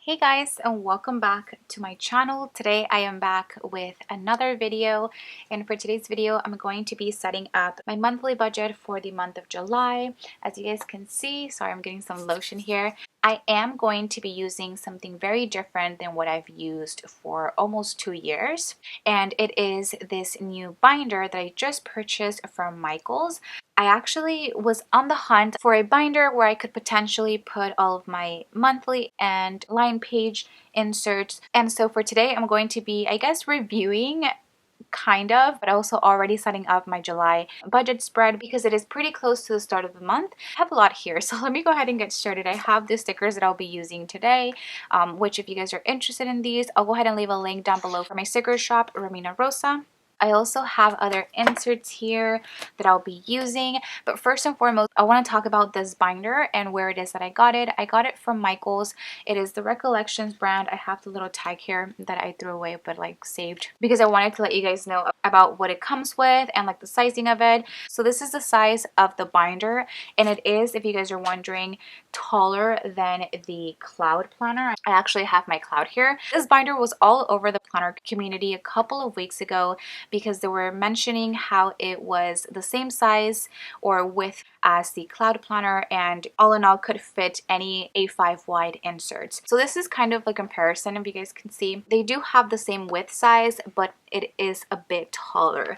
Hey guys, and welcome back to my channel. Today I am back with another video, and for today's video I'm going to be setting up my monthly budget for the month of July. As you guys can see, sorry, I'm getting some lotion here. I am going to be using something very different than what I've used for almost 2 years, and it is this new binder that I just purchased from Michael's. I actually was on the hunt for a binder where I could potentially put all of my monthly and line page inserts. And so for today, I'm going to be, I guess, reviewing kind of, but also already setting up my July budget spread because it is pretty close to the start of the month. I have a lot here, so let me go ahead and get started. I have the stickers that I'll be using today, which if you guys are interested in these, I'll go ahead and leave a link down below for my sticker shop, Romina. I also have other inserts here that I'll be using, but first and foremost, I want to talk about this binder and where it is that I got it. I got it from Michael's. It is the Recollections brand. I have the little tag here that I threw away but like saved because I wanted to let you guys know about what it comes with and like the sizing of it. So this is the size of the binder, and it is, if you guys are wondering, taller than the cloud planner. I actually have my cloud here. This binder was all over the planner community a couple of weeks ago because they were mentioning how it was the same size or width as the cloud planner, and all in all could fit any A5 wide inserts. So this is kind of a comparison. If you guys can see, they do have the same width size, but it is a bit taller.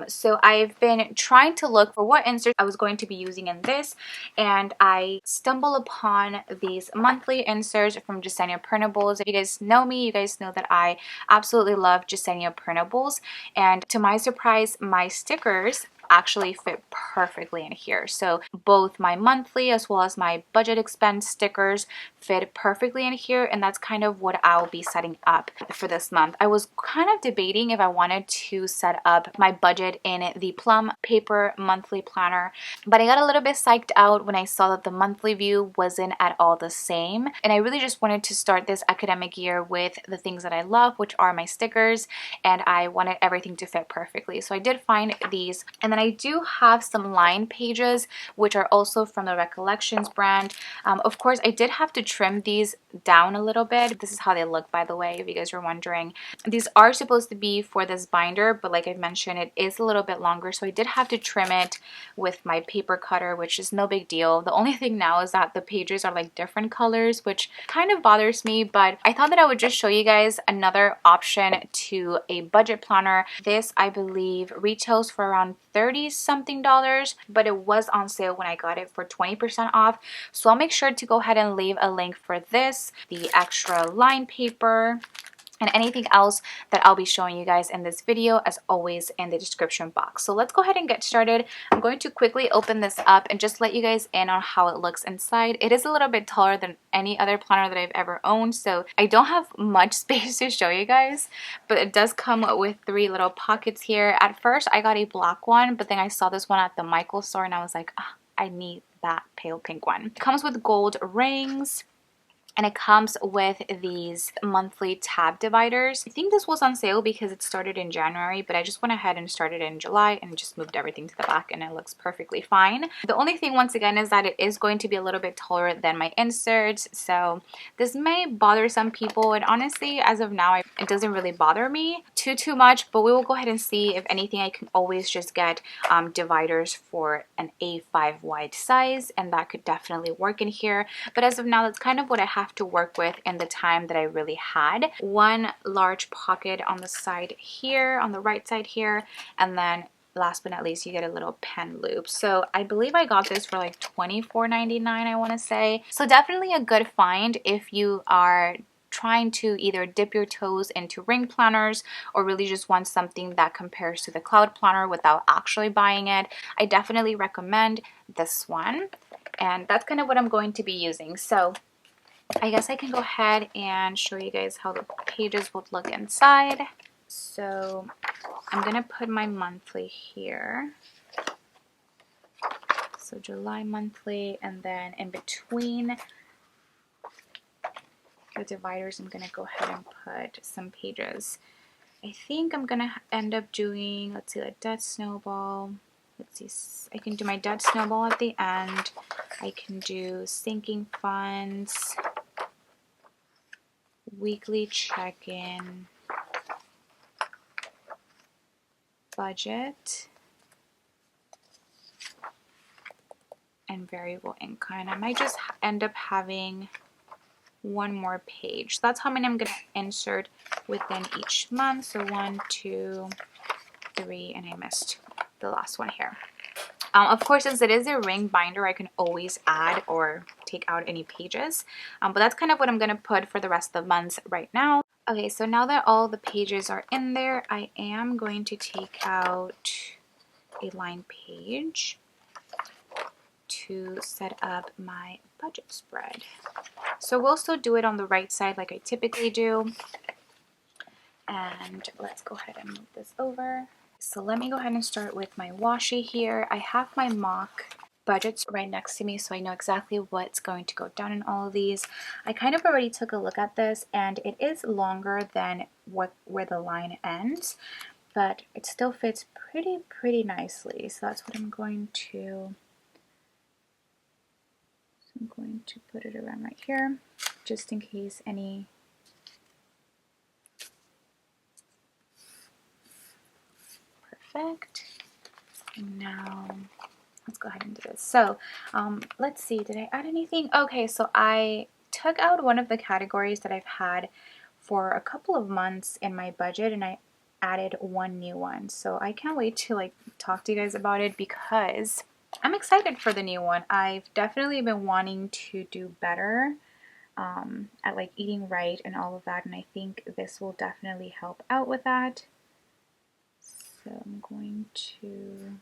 So I've been trying to look for what insert I was going to be using in this, and I stumbled upon these monthly inserts from Gisenia Printables. If you guys know me, you guys know that I absolutely love Gisenia Printables, and to my surprise, my stickers actually fit perfectly in here. So both my monthly as well as my budget expense stickers fit perfectly in here, and that's kind of what I'll be setting up for this month. I was kind of debating if I wanted to set up my budget in the Plum paper monthly planner, but I got a little bit psyched out when I saw that the monthly view wasn't at all the same, and I really just wanted to start this academic year with the things that I love, which are my stickers, and I wanted everything to fit perfectly. So I did find these, and then I do have some line pages which are also from the Recollections brand. Of course, I did have to trim these down a little bit. This is how they look, by the way, if you guys are wondering. These are supposed to be for this binder, but like I mentioned, it is a little bit longer, so I did have to trim it with my paper cutter, which is no big deal. The only thing now is that the pages are like different colors, which kind of bothers me, but I thought that I would just show you guys another option to a budget planner. This, I believe, retails for around $30 something, but it was on sale when I got it for 20% off. So I'll make sure to go ahead and leave a link for this, the extra line paper, and anything else that I'll be showing you guys in this video, as always, in the description box. So let's go ahead and get started. I'm going to quickly open this up and just let you guys in on how it looks inside. It is a little bit taller than any other planner that I've ever owned, so I don't have much space to show you guys, but it does come with 3 little pockets here. At first, I got a black one, but then I saw this one at the Michael's store and I was like, I need that pale pink one. It comes with gold rings, and it comes with these monthly tab dividers. I think this was on sale because it started in January, but I just went ahead and started in July and just moved everything to the back, and it looks perfectly fine. The only thing, once again, is that it is going to be a little bit taller than my inserts, so this may bother some people, and honestly, as of now, it doesn't really bother me too much, but we will go ahead and see. If anything, I can always just get dividers for an A5 wide size, and that could definitely work in here, but as of now, that's kind of what I have to work with in the time that I really had. One large pocket on the side here, on the right side here, and then last but not least, you get a little pen loop. So I believe I got this for like $24.99, I want to say. So definitely a good find if you are trying to either dip your toes into ring planners or really just want something that compares to the cloud planner without actually buying it. I definitely recommend this one, and that's kind of what I'm going to be using. So I guess I can go ahead and show you guys how the pages would look inside. So I'm going to put my monthly here. So July monthly, and then in between the dividers, I'm going to go ahead and put some pages. I think I'm going to end up doing, let's see, a dead snowball. Let's see, I can do my dead snowball at the end. I can do sinking funds. weekly check-in budget and variable income. And I might just end up having one more page. So that's how many I'm going to insert within each month. So 1, 2, 3, and I missed the last one here. Of course, since it is a ring binder, I can always add or take out any pages. But that's kind of what I'm going to put for the rest of the months right now. Okay, so now that all the pages are in there, I am going to take out a line page to set up my budget spread. So we'll still do it on the right side like I typically do. And let's go ahead and move this over. So let me go ahead and start with my washi here. I have my mock budgets right next to me, so I know exactly what's going to go down in all of these. I kind of already took a look at this, and it is longer than where the line ends, but it still fits pretty nicely. So that's what I'm going to put it around right here, just in case any perfect. And now let's go ahead and do this. So let's see, did I add anything? Okay, so I took out one of the categories that I've had for a couple of months in my budget, and I added one new one. So I can't wait to like talk to you guys about it because I'm excited for the new one. I've definitely been wanting to do better at like eating right and all of that, and I think this will definitely help out with that. So I'm going to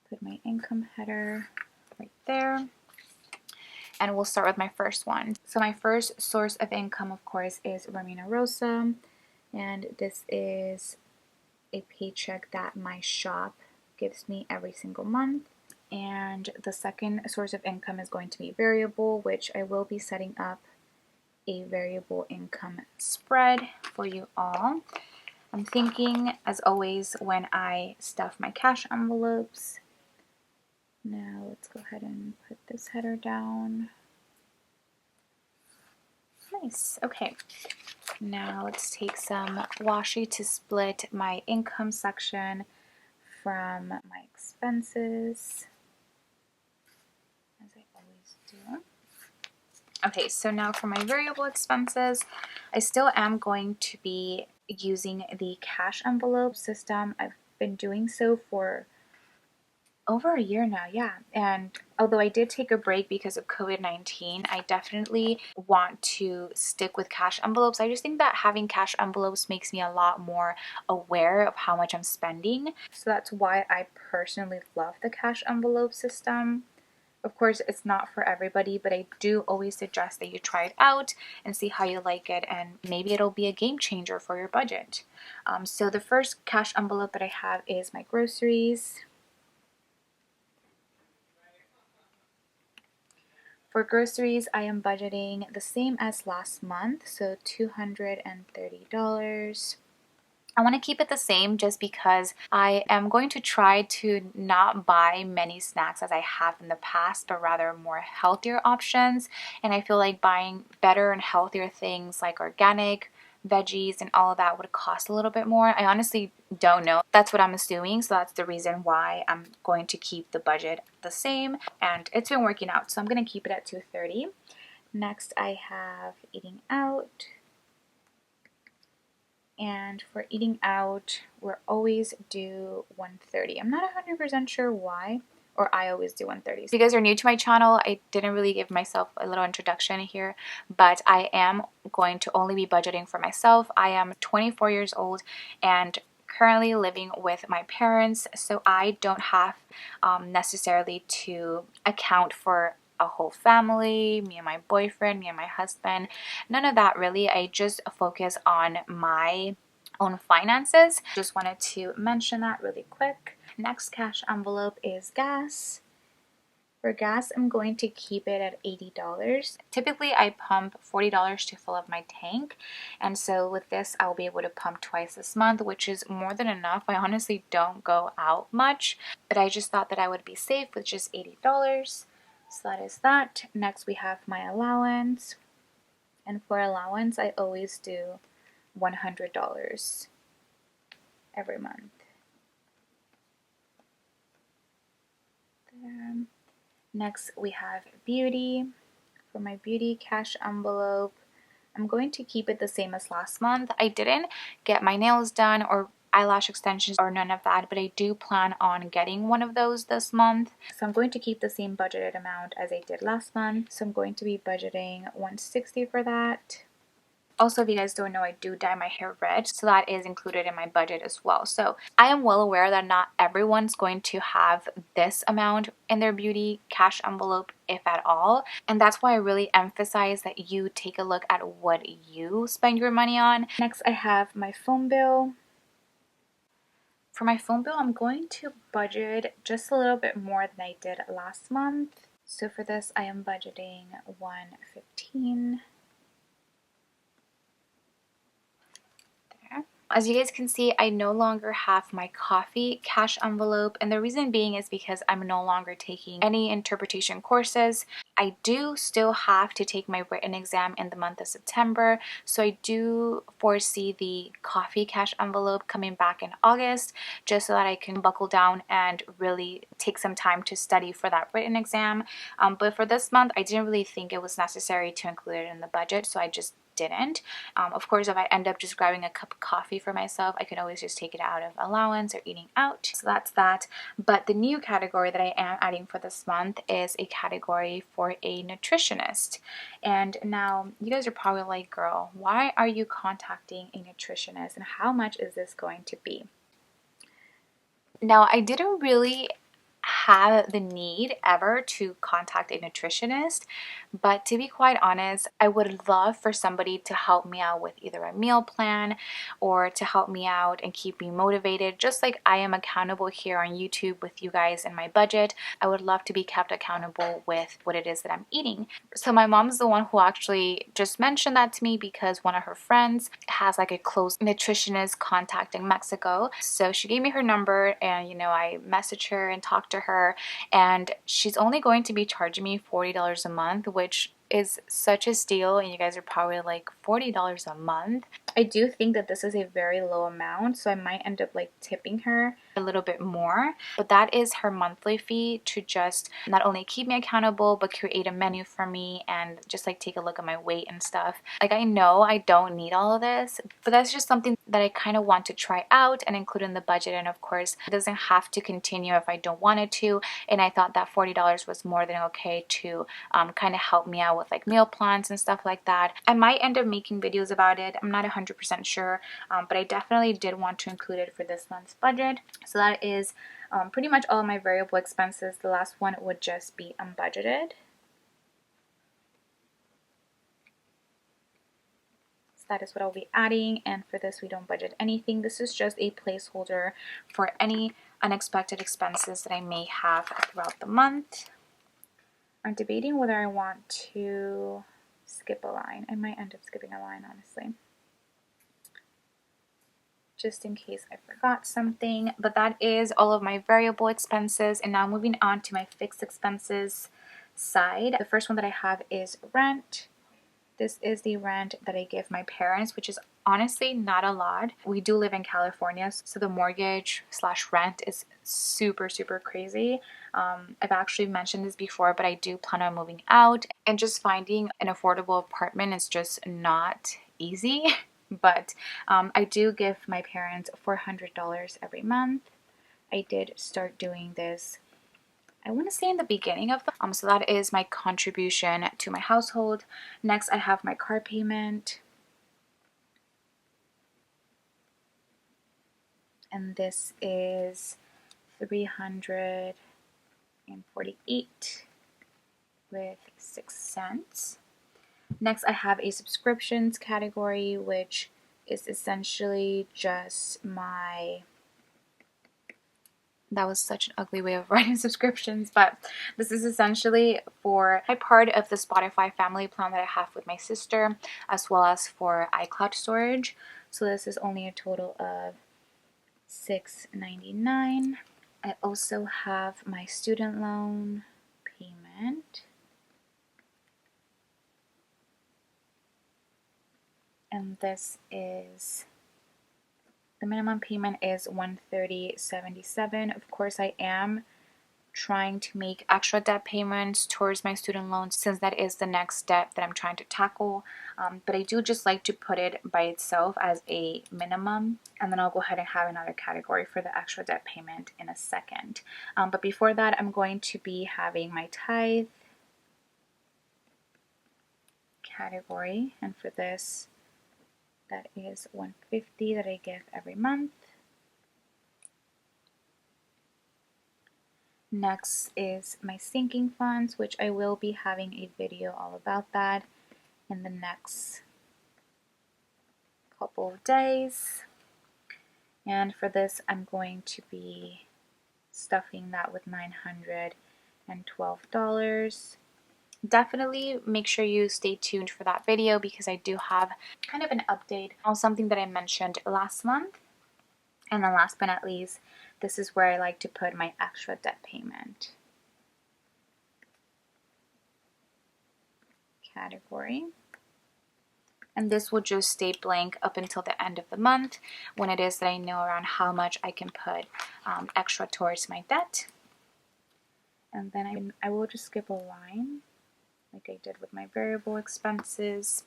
put my income header right there. And we'll start with my first one. So my first source of income, of course, is Romina Rosa. And this is a paycheck that my shop gives me every single month. And the second source of income is going to be variable, which I will be setting up a variable income spread for you all. I'm thinking, as always, when I stuff my cash envelopes. Now let's go ahead and put this header down. Nice. Okay. Now let's take some washi to split my income section from my expenses, as I always do. Okay, so now for my variable expenses, I still am going to be using the cash envelope system. I've been doing so for over a year now, yeah. And although I did take a break because of COVID-19, I definitely want to stick with cash envelopes. I just think that having cash envelopes makes me a lot more aware of how much I'm spending. So that's why I personally love the cash envelope system. Of course, it's not for everybody, but I do always suggest that you try it out and see how you like it, and maybe it'll be a game changer for your budget. So the first cash envelope that I have is my groceries. For groceries, I am budgeting the same as last month, so $230. I want to keep it the same just because I am going to try to not buy many snacks as I have in the past, but rather more healthier options. And I feel like buying better and healthier things like organic, veggies, and all of that would cost a little bit more. I honestly don't know. That's what I'm assuming, so that's the reason why I'm going to keep the budget the same, and it's been working out, so I'm going to keep it at $230. Next, I have eating out. And for eating out, we're always due $130. I'm not 100% sure why, or I always do $130. If you guys are new to my channel, I didn't really give myself a little introduction here, but I am going to only be budgeting for myself. I am 24 years old and currently living with my parents, so I don't have necessarily to account for a whole family, me and my boyfriend, me and my husband, none of that really. I just focus on my own finances. Just wanted to mention that really quick. Next cash envelope is gas. For gas, I'm going to keep it at $80. Typically, I pump $40 to fill up my tank, and so with this, I'll be able to pump twice this month, which is more than enough. I honestly don't go out much, but I just thought that I would be safe with just $80. So that is that. Next, we have my allowance, And for allowance, I always do $100 every month. There. Next, we have beauty. For my beauty cash envelope, I'm going to keep it the same as last month. I didn't get my nails done or eyelash extensions or none of that, but I do plan on getting one of those this month. So I'm going to keep the same budgeted amount as I did last month. So I'm going to be budgeting $160 for that. Also, if you guys don't know, I do dye my hair red, so that is included in my budget as well. So I am well aware that not everyone's going to have this amount in their beauty cash envelope, if at all. And that's why I really emphasize that you take a look at what you spend your money on. Next, I have my phone bill. For my phone bill, I'm going to budget just a little bit more than I did last month. So for this, I am budgeting $115. As you guys can see, I no longer have my coffee cash envelope, and the reason being is because I'm no longer taking any interpretation courses. I do still have to take my written exam in the month of September, so I do foresee the coffee cash envelope coming back in August, just so that I can buckle down and really take some time to study for that written exam. But for this month, I didn't really think it was necessary to include it in the budget, so I just didn't. Of course, if I end up just grabbing a cup of coffee for myself, I can always just take it out of allowance or eating out. So that's that. But the new category that I am adding for this month is a category for a nutritionist. And now you guys are probably like, girl, why are you contacting a nutritionist and how much is this going to be? Now, I didn't really have the need ever to contact a nutritionist, but to be quite honest, I would love for somebody to help me out with either a meal plan or to help me out and keep me motivated, just like I am accountable here on YouTube with you guys in my budget. I would love to be kept accountable with what it is that I'm eating. So my mom's the one who actually just mentioned that to me because one of her friends has like a close nutritionist contact in Mexico. So she gave me her number, and I messaged her and talked to her, and she's only going to be charging me $40 a month, which is such a steal. And you guys are probably like, $40 a month? I do think that this is a very low amount, so I might end up like tipping her a little bit more, but that is her monthly fee to just not only keep me accountable but create a menu for me and just like take a look at my weight and stuff. Like, I know I don't need all of this, but that's just something that I kind of want to try out and include in the budget. And of course, it doesn't have to continue if I don't want it to, and I thought that $40 was more than okay to kind of help me out with like meal plans and stuff like that. I might end up making videos about it. I'm not 100% sure, but I definitely did want to include it for this month's budget. So that is pretty much all of my variable expenses. The last one would just be unbudgeted. So that is what I'll be adding, and for this we don't budget anything. This is just a placeholder for any unexpected expenses that I may have throughout the month. I'm debating whether I want to skip a line. I might end up skipping a line, honestly, just in case I forgot something. But that is all of my variable expenses. And now moving on to my fixed expenses side. The first one that I have is rent. This is the rent that I give my parents, which is honestly not a lot. We do live in California, so the mortgage / rent is super crazy. I've actually mentioned this before, but I do plan on moving out, and just finding an affordable apartment is just not easy. But I do give my parents $400 every month. I did start doing this, I want to say, in the beginning of the so that is my contribution to my household. Next, I have my car payment, and this is $348 with 6 cents. Next, I have a subscriptions category, which is essentially just my... That was such an ugly way of writing subscriptions, but this is essentially for my part of the Spotify family plan that I have with my sister, as well as for iCloud storage. So this is only a total of $6.99. I also have my student loan payment. and this is, the minimum payment is $130.77. Of course, I am trying to make extra debt payments towards my student loans since that is the next debt that I'm trying to tackle. But I do just like to put it by itself as a minimum, and then I'll go ahead and have another category for the extra debt payment in a second. But before that, I'm going to be having my tithe category, and for this, that is $150 that I give every month. Next is my sinking funds, which I will be having a video all about that in the next couple of days. And for this, I'm going to be stuffing that with $912. Definitely make sure you stay tuned for that video because I do have kind of an update on something that I mentioned last month. And then last but not least, this is where I like to put my extra debt payment category. And this will just stay blank up until the end of the month when it is that I know around how much I can put extra towards my debt. And then I will just skip a line like I did with my variable expenses.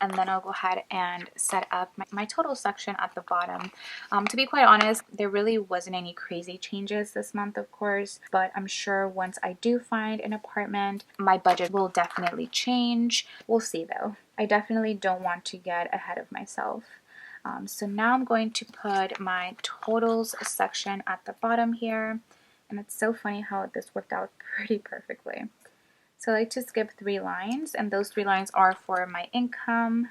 And then I'll go ahead and set up my total section at the bottom. To be quite honest, there really wasn't any crazy changes this month, of course, but I'm sure once I do find an apartment, my budget will definitely change. We'll see though. I definitely don't want to get ahead of myself. So now I'm going to put my totals section at the bottom here. And it's so funny how this worked out pretty perfectly. So I like to skip 3 lines, and those 3 lines are for my income,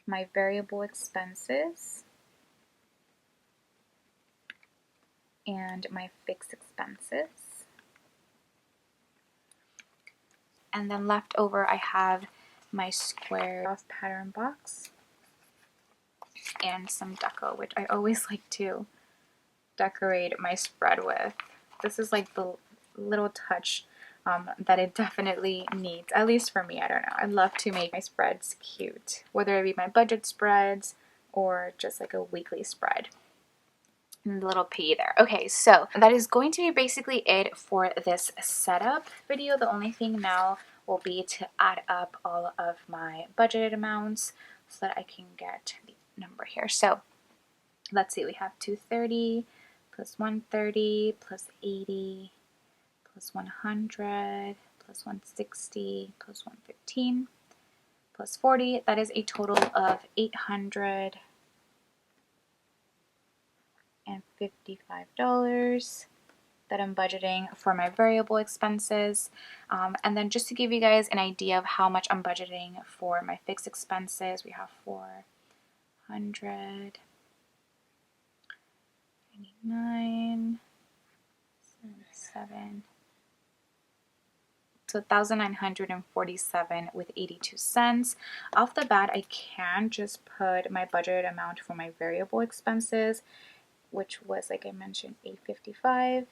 my variable expenses, and my fixed expenses. And then left over I have my square off pattern box and some deco, which I always like to decorate my spread with. This is like the little touch that it definitely needs, at least for me. I don't know. I love to make my spreads cute, whether it be my budget spreads or just like a weekly spread. And the little piggy there. Okay, so that is going to be basically it for this setup video. The only thing now will be to add up all of my budgeted amounts so that I can get the number here. So let's see, we have 230 plus 130 plus 80 plus 100 plus 160 plus 115 plus 40. That is a total of $855 that I'm budgeting for my variable expenses. And then just to give you guys an idea of how much I'm budgeting for my fixed expenses, we have 400, 99, 77, so 1,947 with 82 cents. Off the bat, I can just put my budgeted amount for my variable expenses, which was, like I mentioned, $855.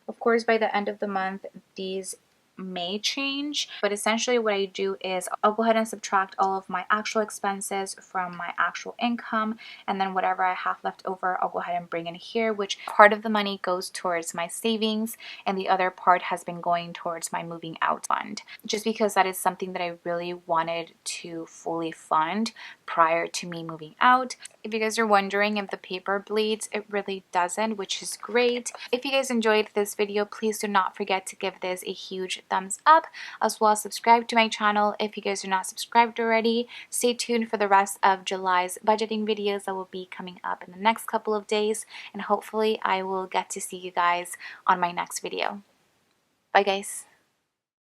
Of course, by the end of the month, these may change, but essentially what I do is I'll go ahead and subtract all of my actual expenses from my actual income, and then whatever I have left over I'll go ahead and bring in here, which part of the money goes towards my savings and the other part has been going towards my moving out fund, just because that is something that I really wanted to fully fund prior to me moving out. If you guys are wondering if the paper bleeds, it really doesn't, which is great. If you guys enjoyed this video, please do not forget to give this a huge thumbs up, as well as subscribe to my channel if you guys are not subscribed already. Stay tuned for the rest of July's budgeting videos that will be coming up in the next couple of days, and hopefully I will get to see you guys on my next video. Bye guys.